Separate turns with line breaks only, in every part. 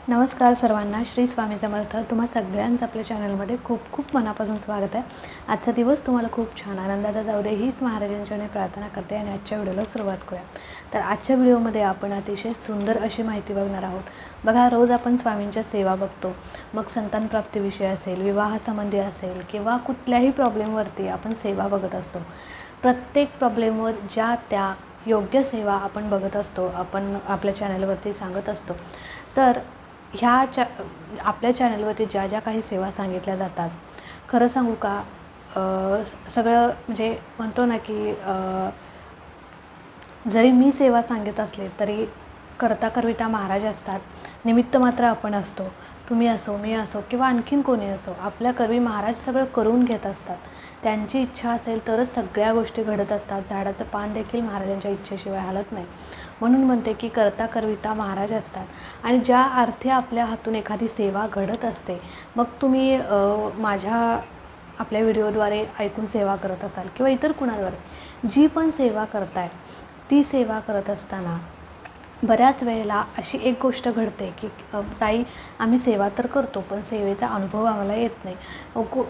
नमस्कार सर्वांना, श्री स्वामी समर्थ. तुम्हा सगळ्यांचं आपल्या चॅनलमध्ये खूप खूप मनापासून स्वागत आहे. आजचा दिवस तुम्हाला खूप छान आनंदाचा जाऊ दे हीच महाराजांच्याने प्रार्थना करते आणि आजच्या व्हिडिओला सुरुवात करूया. तर आजच्या व्हिडिओमध्ये आपण अतिशय सुंदर अशी माहिती बघणार आहोत. बघा, रोज आपण स्वामींच्या सेवा बघतो. मग संतान प्राप्तीविषयी असेल, विवाहासंबंधी असेल किंवा कुठल्याही प्रॉब्लेमवरती आपण सेवा बघत असतो. प्रत्येक प्रॉब्लेमवर ज्या त्या योग्य सेवा आपण बघत असतो, आपण आपल्या चॅनलवरती सांगत असतो. तर आपल्या चॅनलवरती ज्या ज्या काही सेवा सांगितल्या जातात, खरं सांगू का, सगळं म्हणजे म्हणतो ना की जरी मी सेवा सांगत असले तरी करता करविता महाराज असतात. निमित्त मात्र आपण असतो. तुम्ही असो, मी असो किंवा आणखीन कोणी असो, आपल्या करवी महाराज सगळं करून घेत असतात. त्यांची इच्छा असेल तरच सगळ्या गोष्टी घडत असतात. झाडाचं पान देखील महाराजांच्या इच्छेशिवाय हलत नाही. म्हणून म्हणते की करता करविता महाराज असतात. आणि ज्या अर्थी आपल्या हातून एखादी सेवा घडत असते, मग तुम्ही आपल्या व्हिडिओद्वारे ऐकून सेवा करत असाल किंवा इतर कुणाद्वारे जी पण सेवा करताय, ती सेवा करत असताना बऱ्याच वेळेला अशी एक गोष्ट घडते की ताई, आम्ही सेवा तर करतो पण सेवेचा अनुभव आम्हाला येत नाही.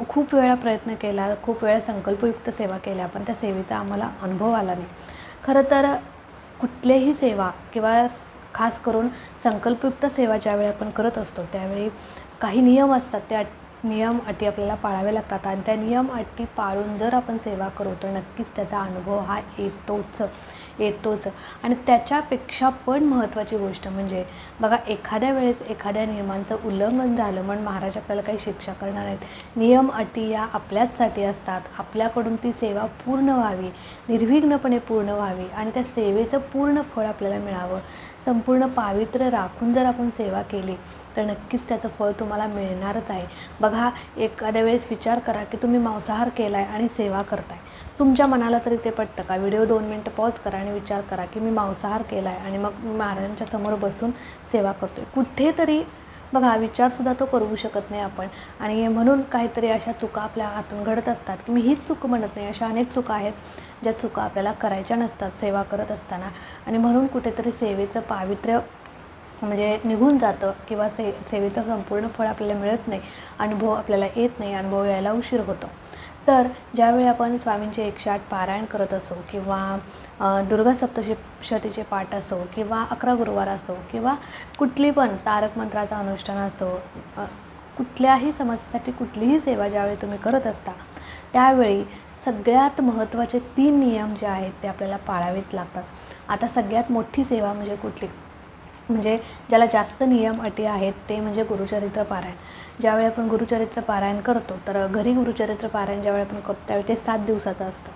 खूप वेळा प्रयत्न केला, खूप वेळा संकल्पयुक्त सेवा केल्या, पण त्या सेवेचा आम्हाला अनुभव आला नाही. खरं तर कुठलीही सेवा किंवा खास करून संकल्पयुक्त सेवा ज्यावेळी आपण करत असतो त्यावेळी काही नियम असतात. त्या नियम अटी आपल्याला पाळावे लागतात आणि त्या नियम अटी पाळून जर आपण सेवा करू तर नक्कीच त्याचा अनुभव हा येतोच. आणि त्याच्यापेक्षा पण महत्त्वाची गोष्ट म्हणजे बघा, एखाद्या वेळेस एखाद्या नियमांचं उल्लंघन झालं म्हणून महाराज आपल्याला काही शिक्षा करणार नाहीत. नियम अटी या आपल्याचसाठी असतात. आपल्याकडून ती सेवा पूर्ण व्हावी, निर्विघ्नपणे पूर्ण व्हावी आणि त्या सेवेचं पूर्ण फळ आपल्याला मिळावं. संपूर्ण पावित्र्य राखून जर आपण सेवा केली तर नक्कीच त्याचं फळ तुम्हाला मिळणारच आहे. बघा, एखाद्या वेळेस विचार करा की तुम्ही मांसाहार केला आहे आणि सेवा करताय. तुमच्या मनाला तरी ते पटतं का? व्हिडिओ 2 मिनटं पॉज करा आणि विचार करा की मी मांसाहार केला आहे आणि मग महाराजांच्या समोर बसून सेवा करतो आहे. कुठेतरी बघा, विचारसुद्धा तो करू शकत नाही आपण. आणि म्हणून काहीतरी अशा चुका आपल्या हातून घडत असतात की मी हीच चूक म्हणत नाही, अशा अनेक चुका आहेत ज्या चुका आपल्याला करायच्या नसतात सेवा करत असताना. आणि म्हणून कुठेतरी सेवेचं पावित्र्य म्हणजे निघून जातं किंवा सेवेचं संपूर्ण फळ आपल्याला मिळत नाही, अनुभव आपल्याला येत नाही, अनुभव यायला उशीर होतो. तर ज्यावेळी आपण स्वामींचे 108 पारायण करत असो किंवा दुर्गा सप्तशतीचे पाठ असो किंवा 11 गुरुवार असो किंवा कुठली पण तारक मंत्राचा अनुष्ठान असो, कुठल्याही समस्येसाठी कुठलीही सेवा ज्यावेळी तुम्ही करत असता त्यावेळी सगळ्यात महत्त्वाचे 3 नियम जे आहेत ते आपल्याला पाळावेच लागतात. आता सगळ्यात मोठी सेवा म्हणजे कुठली, म्हणजे ज्याला जास्त नियम अटी आहेत ते म्हणजे गुरुचरित्र पारायण. ज्यावेळी आपण गुरुचरित्र पारायण करतो तर घरी गुरुचरित्र पारायण ज्यावेळी आपण करतो त्यावेळी ते 7 दिवसाचं असतं.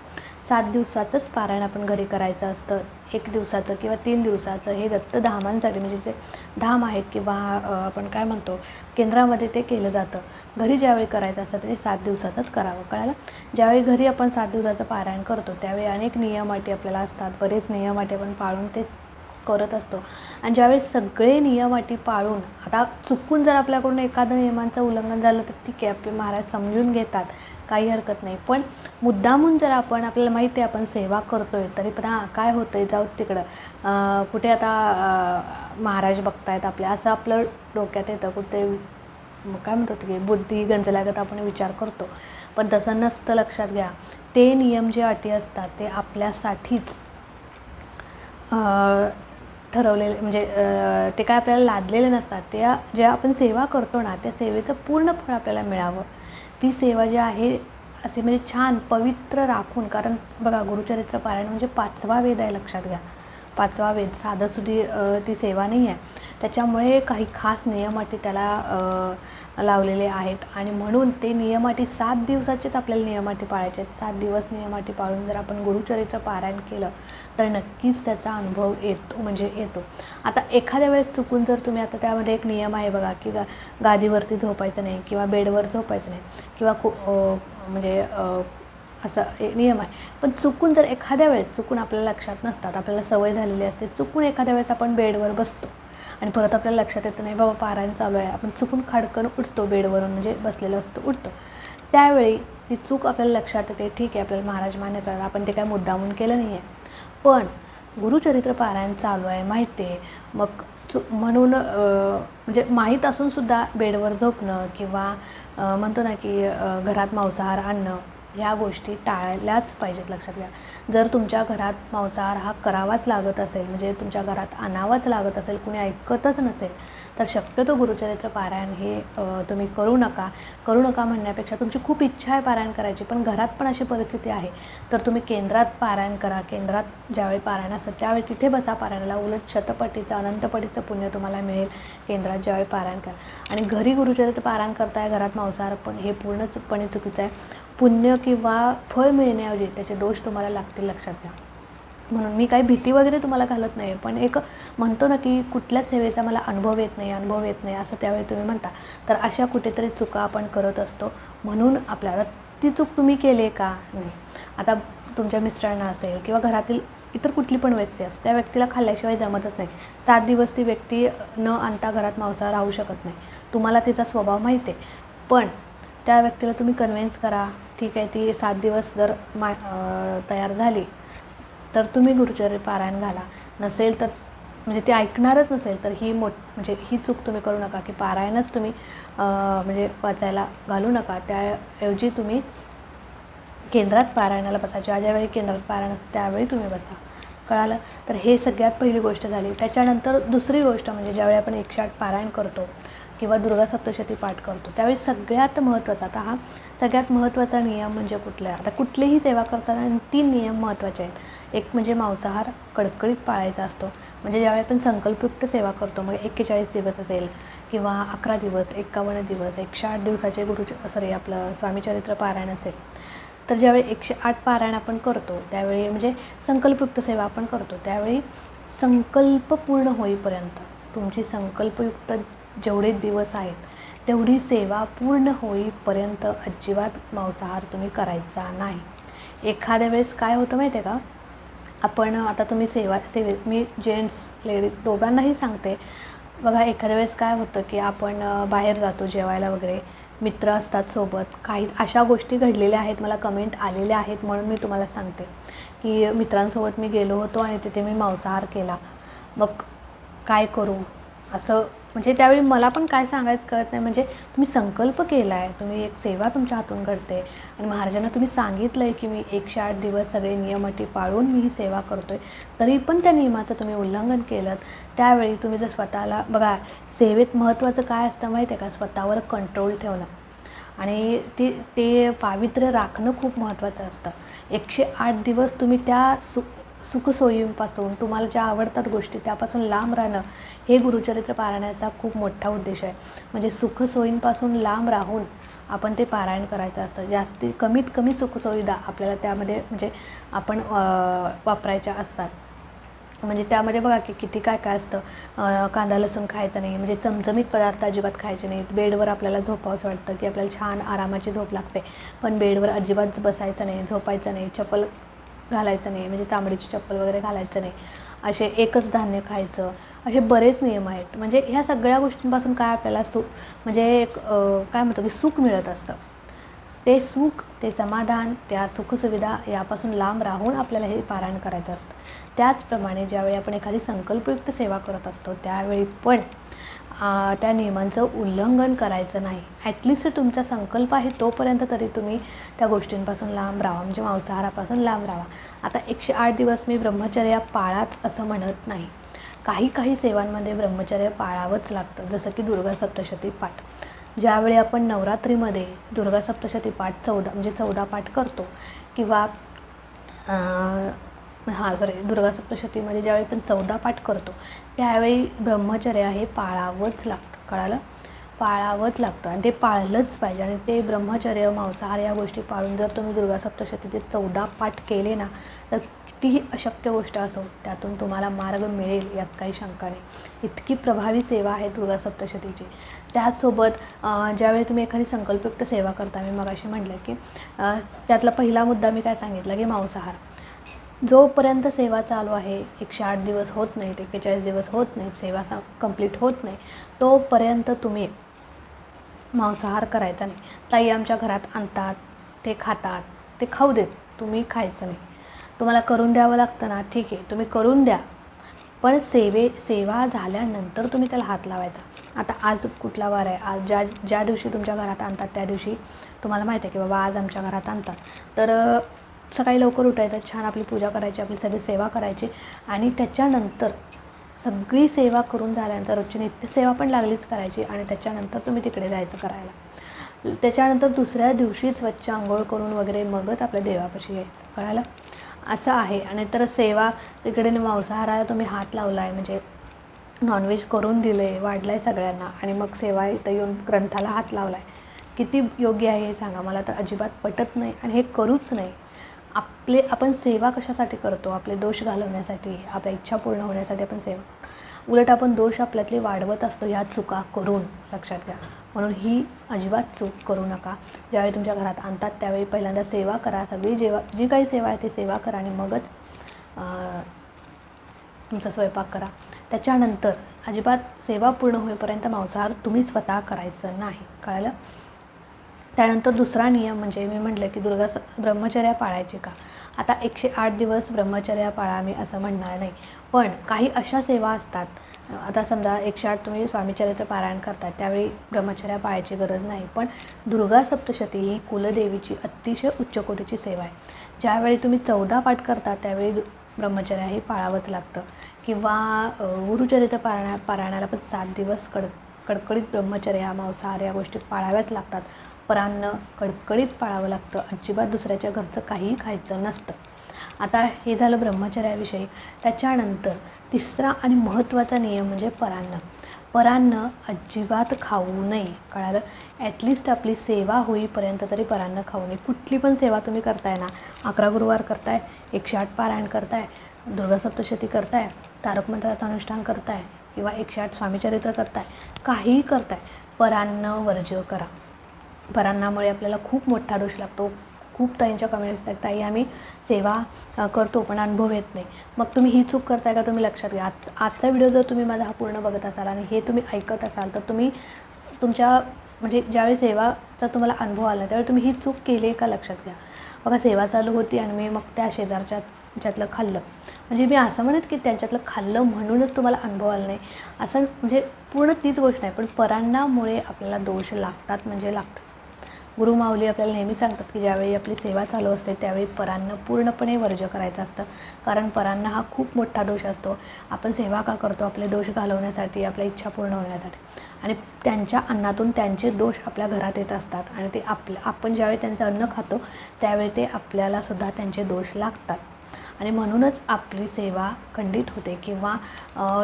7 दिवसाचंच पारायण आपण घरी करायचं असतं. 1 दिवसाचं किंवा 3 दिवसाचं हे दत्तधामांसाठी, म्हणजे जे धाम आहेत किंवा आपण काय म्हणतो केंद्रामध्ये ते केलं जातं. घरी ज्यावेळी करायचं असतं ते 7 दिवसाचंच करावं. कळालं? ज्यावेळी घरी आपण 7 दिवसाचं पारायण करतो त्यावेळी अनेक नियम अटी आपल्याला असतात. बरेच नियम अटी आपण पाळून ते करत असतो. आणि ज्यावेळी सगळे नियम अटी पाळून, आता चुकून जर आपल्याकडून एखादं नियमांचं उल्लंघन झालं तर ठीक आहे, आपले महाराज समजून घेतात, काही हरकत नाही. पण मुद्दामून जर आपल्याला माहिती आहे आपण सेवा करतो आहे तरी पण काय होतं आहे, जाऊ तिकडं, कुठे आता महाराज बघतायत आपल्या, असं आपलं डोक्यात येतं. कुठे काय म्हणतो की बुद्धी गंजल्यागत आपण विचार करतो. पण तसं नसतं. लक्षात घ्या, ते नियम जे अटी असतात ते आपल्यासाठीच ठरवलेले, म्हणजे ते काय आपल्याला लादलेले नसतात. त्या ज्या आपण सेवा करतो ना त्या सेवेचं पूर्ण फळ आपल्याला मिळावं. ती सेवा जी आहे असे म्हणजे छान पवित्र राखून, कारण बघा गुरुचरित्र पारायण म्हणजे 5वा वेद आहे. लक्षात घ्या, 5वा वेद साधंसुधी ती सेवा नाही आहे. त्याच्यामुळे काही खास नियम अटी त्याला लावलेले आहेत आणि म्हणून ते नियम अटी 7 दिवसाचेच आपल्याला नियम अटी पाळायचे आहेत. 7 दिवस नियम अटी पाळून जर आपण गुरुचरित्र पारायण केलं तर नक्कीच त्याचा अनुभव येतो. आता एखाद्या वेळेस चुकून जर तुम्ही, आता त्यामध्ये एक नियम आहे बघा की गादीवरती झोपायचं नाही किंवा बेडवर झोपायचं नाही किंवा म्हणजे असा एक नियम आहे. पण चुकून जर एखाद्या वेळेस चुकून आपल्याला लक्षात नसतात, आपल्याला सवय झालेली असते, चुकून एखाद्या वेळेस आपण बेडवर बसतो आणि परत आपल्याला लक्षात येतं नाही बाबा पारायण चालू आहे, आपण चुकून खाडकन उठतो बेडवरून, म्हणजे बसलेलं असतो उठतो. त्यावेळी ती चूक आपल्याला लक्षात येते. ठीक आहे, आपल्याला महाराज मान्य करतात, आपण ते काय मुद्दामून केलं नाही आहे. पण गुरुचरित्र पारायण चालू आहे माहिती आहे, मग म्हणून म्हणजे माहीत असूनसुद्धा बेडवर झोपणं किंवा म्हणतो ना की घरात मांसाहार आणणं, ह्या गोष्टी टाळल्याच पाहिजेत. लक्षात घ्या, जर तुमच्या घरात मांसाहार हा करावाच लागत असेल, म्हणजे तुमच्या घरात आणावाच लागत असेल, कुणी ऐकतच नसेल, तर शक्यतो गुरुचरित्र पारायण हे तुम्ही करू नका म्हणण्यापेक्षा तुमची खूप इच्छा आहे पारायण करायची, पण घरात पण अशी परिस्थिती आहे, तर तुम्ही केंद्रात पारायण करा. केंद्रात ज्यावेळी पारायण असतं त्यावेळी तिथे बसा पारायणाला. उलट शतपटीचं अनंतपटीचं पुण्य तुम्हाला मिळेल केंद्रात ज्यावेळी पारायण करा. आणि घरी गुरुचरित्र पारायण करताय, घरात मांसाहार, पण हे पूर्णपणे चुकीचं आहे. पुण्य किंवा फळ मिळण्याऐवजी त्याचे दोष तुम्हाला लागतील, लक्षात घ्या. म्हणून मी काही भीती वगैरे तुम्हाला घालत नाही, पण एक म्हणतो ना की कुठल्याच सेवेचा मला अनुभव येत नाही असं त्यावेळी तुम्ही म्हणता, तर अशा कुठेतरी चुका आपण करत असतो. म्हणून आपल्याला ती चूक तुम्ही केली आहे का? नाही. आता तुमच्या मिस्टरांना असेल किंवा घरातील इतर कुठली पण व्यक्ती असो, त्या व्यक्तीला खाल्ल्याशिवाय जमतच नाही. 7 दिवस ती व्यक्ती न आणता घरात मांसाहार राहू शकत नाही. तुम्हाला तिचा स्वभाव माहिती आहे, पण त्या व्यक्तीला तुम्ही कन्व्हिन्स करा. ठीक आहे, ती 7 दिवस जर तयार झाली तर तुम्ही गुरुचरित्र पारायण घाला. नसेल तर म्हणजे ते ऐकणारच नसेल तर म्हणजे ही चूक तुम्ही करू नका की पारायणच तुम्ही म्हणजे वाचायला घालू नका. त्याऐवजी तुम्ही केंद्रात पारायणाला बसा. ज्यावेळी केंद्रात पारायण असतं त्यावेळी तुम्ही बसा. कळालं? तर हे सगळ्यात पहिली गोष्ट झाली. त्याच्यानंतर दुसरी गोष्ट म्हणजे ज्यावेळी आपण 108 पारायण करतो किंवा दुर्गा सप्तशती पाठ करतो, त्यावेळी सगळ्यात महत्त्वाचा, आता हा सगळ्यात महत्त्वाचा नियम म्हणजे कुठला आहे? आता कुठलेही सेवा करताना 3 नियम महत्त्वाचे आहेत. एक म्हणजे मांसाहार कडकडीत पाळायचा असतो. म्हणजे ज्यावेळी आपण संकल्पयुक्त सेवा करतो, मग 41 दिवस असेल किंवा 11 दिवस, 51 दिवस, 108 दिवसाचे आपलं स्वामीचरित्र पारायण असेल, तर ज्यावेळी 108 पारायण आपण करतो त्यावेळी म्हणजे संकल्पयुक्त सेवा आपण करतो, त्यावेळी संकल्प पूर्ण होईपर्यंत तुमची संकल्पयुक्त जेवढे दिवस आहेत तेवढी सेवा पूर्ण होईपर्यंत अजिबात मांसाहार तुम्ही करायचा नाही. एखाद्या वेळेस काय होतं माहिती आहे का, आपण आता तुम्ही मी जेंट्स लेडीज दोघांनाही सांगते बघा, एखाद्या वेळेस काय होतं की आपण बाहेर जातो जेवायला वगैरे, मित्र असतात सोबत, काही अशा गोष्टी घडलेल्या आहेत, मला कमेंट आलेल्या आहेत, म्हणून मी तुम्हाला सांगते की मित्रांसोबत मी गेलो होतो आणि तिथे मी मांसाहार केला, मग काय करू असं. म्हणजे त्यावेळी मला पण काय सांगायचं कळत नाही. म्हणजे तुम्ही संकल्प केला आहे, तुम्ही एक सेवा तुमच्या हातून घडते आणि महाराजांना तुम्ही सांगितलं आहे की मी 108 दिवस सगळे नियम अटी पाळून मी ही सेवा करतो आहे, तरी पण त्या नियमाचं तुम्ही उल्लंघन केलं. त्यावेळी तुम्ही जर स्वतःला बघा, सेवेत महत्त्वाचं काय असतं माहिती आहे का, स्वतःवर कंट्रोल ठेवणं आणि ते पावित्र्य राखणं खूप महत्त्वाचं असतं. 108 दिवस तुम्ही त्या सुखसोयींपासून, तुम्हाला ज्या आवडतात गोष्टी त्यापासून लांब राहणं, हे गुरुचरित्र पारायणाचा खूप मोठा उद्देश आहे. म्हणजे सुखसोयींपासून लांब राहून आपण ते पारायण करायचं असतं. कमीत कमी सुखसुविधा आपल्याला त्यामध्ये म्हणजे आपण वापरायच्या असतात. म्हणजे त्यामध्ये बघा की किती काय काय असतं. कांदा लसूण खायचं नाही, म्हणजे चमचमीत पदार्थ अजिबात खायचे नाहीत. बेडवर आपल्याला झोपावंसं वाटतं की आपल्याला छान आरामाची झोप लागते, पण बेडवर अजिबात बसायचं नाही, झोपायचं नाही, चप्पल घालायचं नाही, म्हणजे चामडीची चप्पल वगैरे घालायचं नाही, असे एकच धान्य खायचं, असे बरेच नियम आहेत. म्हणजे ह्या सगळ्या गोष्टींपासून काय आपल्याला म्हणजे एक काय म्हणतो की सुख मिळत असतं. ते सुख, ते समाधान, त्या सुखसुविधा यापासून लांब राहून आपल्याला हे पारायण करायचं असतं. त्याचप्रमाणे ज्यावेळी आपण एखादी संकल्पयुक्त सेवा करत असतो त्यावेळी पण त्या नियमांचं उल्लंघन करायचं नाही. ॲटलिस्ट तुमचा संकल्प आहे तोपर्यंत तरी तुम्ही त्या गोष्टींपासून लांब राहा, म्हणजे मांसाहारापासून लांब राहा. आता 108 दिवस मी ब्रह्मचर्या पाळाच असं म्हणत नाही. काही सेवांमध्ये ब्रह्मचर्य पाळावंच लागतं, जसं की दुर्गा सप्तशती पाठ. ज्यावेळी आपण नवरात्रीमध्ये दुर्गा सप्तशती पाठ 14 पाठ करतो किंवा दुर्गा सप्तशतीमध्ये ज्यावेळी आपण 14 पाठ करतो त्यावेळी ब्रह्मचर्य हे पाळावंच लागतं. कळालं? पाळावंच लागतं आणि ते पाळलंच पाहिजे. आणि ते ब्रह्मचर्य, मांसाहार या गोष्टी पाळून जर तुम्ही दुर्गा सप्तशतीचे 14 पाठ केले ना, तर कितीही अशक्य गोष्ट असो त्यातून तुम्हाला मार्ग मिळेल, यात काही शंका नाही. इतकी प्रभावी सेवा आहे दुर्गा सप्तशतीची. त्याचसोबत ज्यावेळी तुम्ही एखादी संकल्पयुक्त सेवा करता, मी मगाशी म्हटलं की त्यातला पहिला मुद्दा मी काय सांगितला की मांसाहार. जोपर्यंत सेवा चालू आहे, 108 दिवस होत नाहीत, 41 दिवस होत नाहीत, सेवा कंप्लीट होत नाही, तोपर्यंत तुम्ही मांसाहार करायचा नाही. ताई आमच्या घरात आणतात, ते खातात, ते खाऊ देत, तुम्ही खायचं नाही. तुम्हाला करून द्यावं लागतं ना, ठीक आहे, तुम्ही करून द्या, पण सेवा झाल्यानंतर तुम्ही त्याला हात लावायचा. आता आज कुठला वार आहे, आज ज्या दिवशी तुमच्या घरात आणतात त्या दिवशी तुम्हाला माहीत आहे की बाबा आज आमच्या घरात आणतात, तर सकाळी लवकर उठायचं, छान आपली पूजा करायची, आपली सगळी सेवा करायची आणि त्याच्यानंतर सगळी सेवा करून झाल्यानंतर रोजची नित्यसेवा पण लागलीच करायची आणि त्याच्यानंतर तुम्ही तिकडे जायचं करायला. त्याच्यानंतर दुसऱ्या दिवशी स्वच्छ अंघोळ करून वगैरे मगच आपल्या देवापाशी यायचं. कळालं? असं आहे. आणि तर सेवा तिकडे मांसाहाराला तुम्ही हात लावला आहे म्हणजे नॉनव्हेज करून दिलं आहे, वाढलं आहे सगळ्यांना आणि मग सेवा इथं येऊन ग्रंथाला हात लावला आहे, किती योग्य आहे हे सांगा. मला तर अजिबात पटत नाही आणि हे करूच नाही. आपण सेवा कशासाठी करतो? आपले दोष घालवण्यासाठी, आपल्या इच्छा पूर्ण होण्यासाठी आपण सेवा. उलट आपण दोष आपल्यातले वाढवत असतो ह्या चुका करून, लक्षात घ्या. म्हणून ही अजिबात चूक करू नका. ज्यावेळी तुमच्या घरात आणतात त्यावेळी पहिल्यांदा सेवा करा, सगळी जी काही सेवा आहे ती सेवा करा आणि मगच तुमचा स्वयंपाक करा. त्याच्यानंतर अजिबात सेवा पूर्ण होईपर्यंत मांसाहार तुम्ही स्वतः करायचं नाही. कळलं? त्यानंतर दुसरा नियम म्हणजे मी म्हटलं की ब्रह्मचर्या पाळायची का. आता 108 दिवस ब्रह्मचर्या पाळा मी असं म्हणणार नाही, पण काही अशा सेवा असतात. आता समजा 108 तुम्ही स्वामीचरित्र पारायण करतात त्यावेळी ब्रह्मचर्या पाळायची गरज नाही, पण दुर्गा सप्तशती ही कुलदेवीची अतिशय उच्च कोटीची सेवा आहे. ज्यावेळी तुम्ही 14 पाठ करता त्यावेळी ब्रह्मचर्या हे पाळावंच लागतं. किंवा गुरुचरित्र पारायणाला पण 7 दिवस कडकडीत ब्रह्मचर्या, मांसाहार या गोष्टी पाळाव्याच लागतात. परान्न कडकडीत पाळावं लागतं. अजिबात दुसऱ्याच्या घरचं काहीही खायचं नसतं. आता हे झालं ब्रह्मचर्याविषयी. त्याच्यानंतर तिसरा आणि महत्त्वाचा नियम म्हणजे परान्न अजिबात खाऊ नये. कळालं? ॲटलिस्ट आपली सेवा होईपर्यंत तरी परान्न खाऊ नये. कुठली पण सेवा तुम्ही करताय ना, 11 गुरुवार करताय, 108 पारायण करताय, दुर्गा सप्तशती करताय, तारक मंत्राचं अनुष्ठान करताय किंवा 108 स्वामीचरित्र करताय, काहीही करताय, परान्न वर्ज्य करा. परान्नामुळे आपल्याला खूप मोठा दोष लागतो. खूप ताईंच्या कमेंट्स आहेत, ताई आम्ही सेवा करतो पण अनुभव येत नाही. मग तुम्ही ही चूक करताय का? तुम्ही लक्षात घ्या. आजचा व्हिडिओ जर तुम्ही माझा हा पूर्ण बघत असाल आणि हे तुम्ही ऐकत असाल तर तुम्ही तुमच्या म्हणजे ज्यावेळी सेवाचा तुम्हाला अनुभव आला त्यावेळी तुम्ही ही चूक केली आहे का? लक्षात घ्या. बघा, सेवा चालू होती आणि मी मग त्या शेजारच्यातलं खाल्लं. म्हणजे मी असं म्हणत की त्यांच्यातलं खाल्लं म्हणूनच तुम्हाला अनुभव आला नाही असं, म्हणजे पूर्ण तीच गोष्ट नाही. पण परान्नामुळे आपल्याला दोष लागतात म्हणजे लागतात. गुरुमाऊली आपल्याला नेहमी सांगतात की ज्यावेळी आपली सेवा चालू असते त्यावेळी परान्न पूर्णपणे वर्ज्य करायचं असतं. कारण परान्न हा खूप मोठा दोष असतो. आपण सेवा का करतो? आपले दोष घालवण्यासाठी, आपल्या इच्छा पूर्ण होण्यासाठी. आणि त्यांच्या अन्नातून त्यांचे दोष आपल्या घरात येत असतात आणि ते आपण ज्यावेळी त्यांचं अन्न खातो त्यावेळी ते आपल्यालासुद्धा त्यांचे दोष लागतात. आणि म्हणूनच आपली सेवा खंडित होते किंवा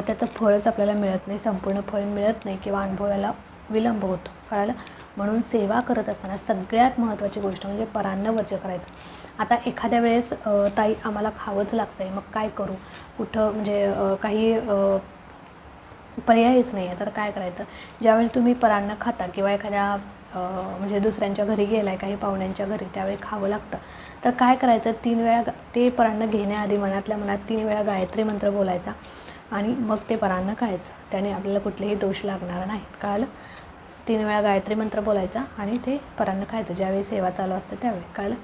त्याचं फळच आपल्याला मिळत नाही, संपूर्ण फळ मिळत नाही किंवा अनुभवायला विलंब होतो. कळालं? म्हणून सेवा करत असताना सगळ्यात महत्त्वाची गोष्ट म्हणजे परान्न वर्ज्य करायचं. आता एखाद्या वेळेस ताई आम्हाला खावंच लागतं आहे, मग काय करू? कुठं म्हणजे काही पर्यायच नाही आहे, तर काय करायचं? ज्यावेळी तुम्ही परान्न खाता किंवा एखाद्या म्हणजे दुसऱ्यांच्या घरी गेला आहे, काही पाहुण्यांच्या घरी, त्यावेळी खावं लागतं, तर काय करायचं? 3 वेळा ते परान्न घेण्याआधी मनातल्या मनात 3 वेळा गायत्री मंत्र बोलायचा आणि मग ते परान्न खायचं. त्याने आपल्याला कुठलेही दोष लागणार नाहीत. कळालं? 3 वेळा गायत्री मंत्र बोलायचा आणि ते परान्न खायचं ज्यावेळी सेवा चालू असते त्यावेळी. कळलं?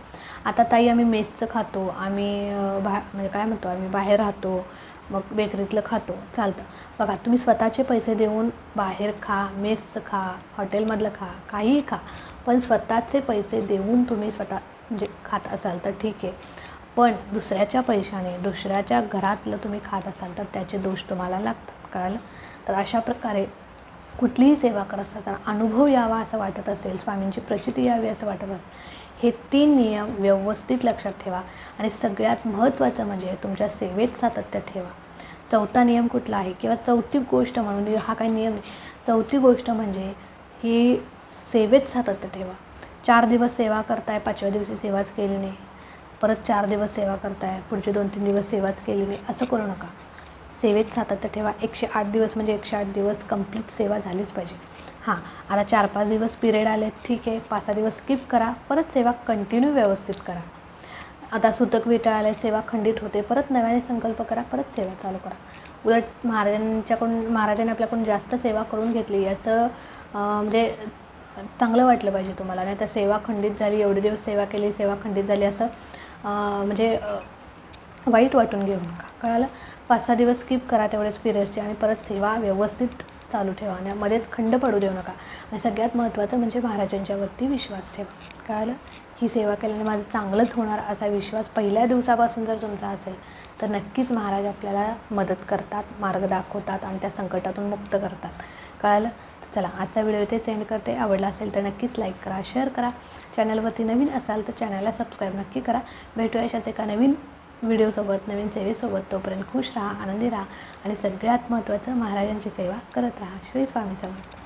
आता ताई आम्ही मेसचं खातो, आम्ही म्हणजे काय म्हणतो, आम्ही बाहेर राहतो, मग बेकरीतलं खातो, चालतं. बघा, तुम्ही स्वतःचे पैसे देऊन बाहेर खा, मेसचं खा, हॉटेलमधलं खा, काहीही खा, पण स्वतःचे पैसे देऊन तुम्ही स्वतः म्हणजे खात असाल तर ठीक आहे. पण दुसऱ्याच्या पैशाने दुसऱ्याच्या घरातलं तुम्ही खात असाल तर त्याचे दोष तुम्हाला लागतात. कळालं? तर अशा प्रकारे कुठलीही सेवा करत असताना अनुभव यावा असं वाटत असेल, स्वामींची प्रचिती यावी असं वाटत असेल, हे 3 नियम व्यवस्थित लक्षात ठेवा. आणि सगळ्यात महत्त्वाचं म्हणजे तुमच्या सेवेत सातत्य ठेवा. 4था नियम कुठला आहे किंवा 4थी गोष्ट म्हणून हा काही नियम नाही, 4थी गोष्ट म्हणजे ही सेवेत सातत्य ठेवा. 4 दिवस सेवा करताय, 5व्या दिवशी सेवाच केली नाही, परत 4 दिवस सेवा करताय, पुढचे 2-3 दिवस सेवाच केली नाही, असं करू नका. सेवेत सातत्य ठेवा. 108 दिवस म्हणजे 108 दिवस कंप्लीट सेवा झालीच पाहिजे. हां, आता 4-5 दिवस पिरियड आले, ठीक आहे, 5-6 दिवस स्किप करा, परत सेवा कंटिन्यू व्यवस्थित करा. आता सुतक विटा आले, सेवा खंडित होते, परत नव्याने संकल्प करा, परत सेवा चालू करा. उलट महाराजांनी आपल्याकडून जास्त सेवा करून घेतली याचं म्हणजे चांगलं वाटलं पाहिजे तुम्हाला. नाही तर सेवा खंडित झाली, एवढे दिवस सेवा केली, सेवा खंडित झाली असं म्हणजे वाईट वाटून घेऊ नका. कळालं? 5-6 दिवस स्किप करा तेवढेच पिरियड्सचे आणि परत सेवा व्यवस्थित चालू ठेवा आणि मध्येच खंड पडू देऊ नका. आणि सगळ्यात महत्त्वाचं म्हणजे महाराजांच्यावरती विश्वास ठेवा. कळालं? ही सेवा केल्याने माझं चांगलंच होणार असा विश्वास पहिल्या दिवसापासून जर तुमचा असेल तर नक्कीच महाराज आपल्याला मदत करतात, मार्ग दाखवतात आणि त्या संकटातून मुक्त करतात. कळालं? तर चला आजचा व्हिडिओ इथे सेंड करते. आवडला असेल तर नक्कीच लाईक करा, शेअर करा. चॅनलवरती नवीन असाल तर चॅनलला सबस्क्राईब नक्की करा. भेटूया अशाच एका नवीन व्हिडिओसोबत, नवीन सेवेसोबत. तोपर्यंत खुश राहा, आनंदी राहा आणि सगळ्यात महत्त्वाचं महाराजांची सेवा करत राहा. श्री स्वामी समर्थ.